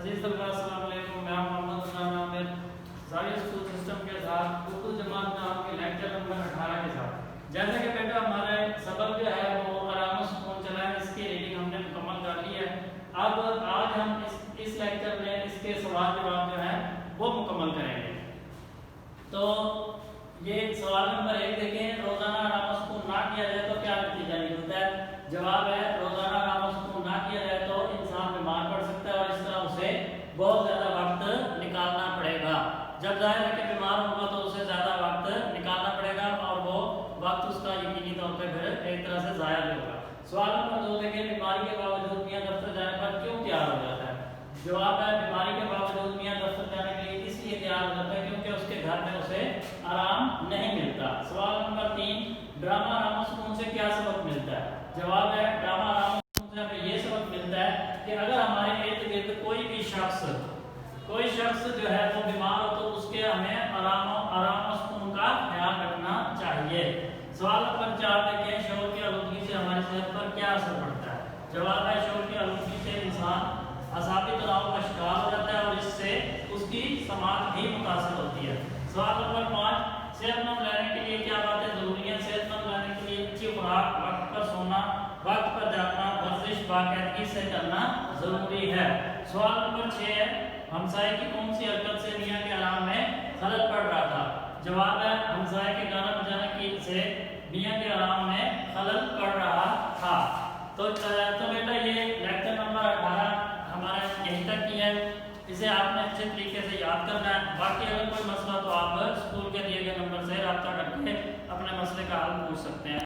عزیز طلباء السلام علیکم، میں محمد عمران عامر زاویہ اسکول سسٹم کے ساتھ اردو جماعت میں آپ کے لیکچر نمبر 18 کے ساتھ جیسا کہ بیٹا ہمارے سبق جو ہے وہ آرام و سکون چلائیں، اس کی ریڈنگ ہم نے مکمل کر لی ہے۔ اب آج ہم اس لیکچر میں اس کے سوال جواب جو ہے وہ مکمل کریں گے۔ تو یہ سوال نمبر 1 دیکھیں، روزانہ آرام و سکون نہ کیا جائے تو کیا نتیجہ نکلتا ہے؟ جواب ہے روزانہ آرام و سکون نہ کیا جائے تو انسان بیمار پڑ سکتا ہے اور اس طرح اسے بہت زیادہ وقت نکالنا پڑے گا۔ جب ظاہر ہے کہ بیمار ہوگا تو اسے زیادہ وقت نکالنا پڑے گا اور وہ وقت اس کا یقینی طور پہ پھر ایک طرح سے ضائع بھی ہوگا۔ سوال نمبر 2 دیکھیں، بیماری کے باوجود میاں دفتر جانے پر کیوں تیار ہو جاتا ہے؟ جواب ہے بیماری کے باوجود میاں دفتر جانے کے لیے اس لیے تیار ہو جاتا ہے کیونکہ اس کے گھر میں اسے آرام نہیں ملتا۔ سوال نمبر 3، ڈرامہ آرام و سکون سے کیا سبق ملتا ہے؟ جواب ہے ڈرامہ آرام و سکون سے ہمیں یہ سبق ملتا ہے کہ اگر ہمارے ارد گرد کوئی شخص جو ہے وہ بیمار ہو تو اس کے ہمیں آرام و سکون کا خیال رکھنا چاہیے۔ سوال نمبر 4 دیکھیں، شور کی آلودگی سے ہماری صحت پر کیا اثر پڑتا ہے؟ جواب ہے شور کی آلودگی سے انسان اعصابی تناؤ کا شکار ہو جاتا ہے اور اس سے اس کی سماعت بھی متاثر ہوتی ہے۔ سوال نمبر 5، صحت مند رہنے کے لیے کیا باتیں ضروری ہیں؟ صحت مند رہنے کے لیے اچھی خوراک، وقت پر سونا، وقت پر جاگنا، ورزش باقاعدگی سے کرنا ضروری ہے۔ سوال نمبر 6 ہے، ہمسائے کی کون سی حرکت سے میاں کے آرام میں خلل پڑ رہا تھا؟ جواب ہے ہمسائے کے گانا بجانے سے میاں کے آرام میں خلل پڑ رہا تھا۔ تو بیٹا یہ لیکچر نمبر 18 ہمارا یہیں تک کی ہے، اسے آپ نے اچھے طریقے سے یاد کرنا ہے۔ باقی اگر کوئی مسئلہ تو آپ اسکول کے دیے گئے نمبر سے رابطہ کر کے اپنے مسئلے کا حل پوچھ سکتے ہیں۔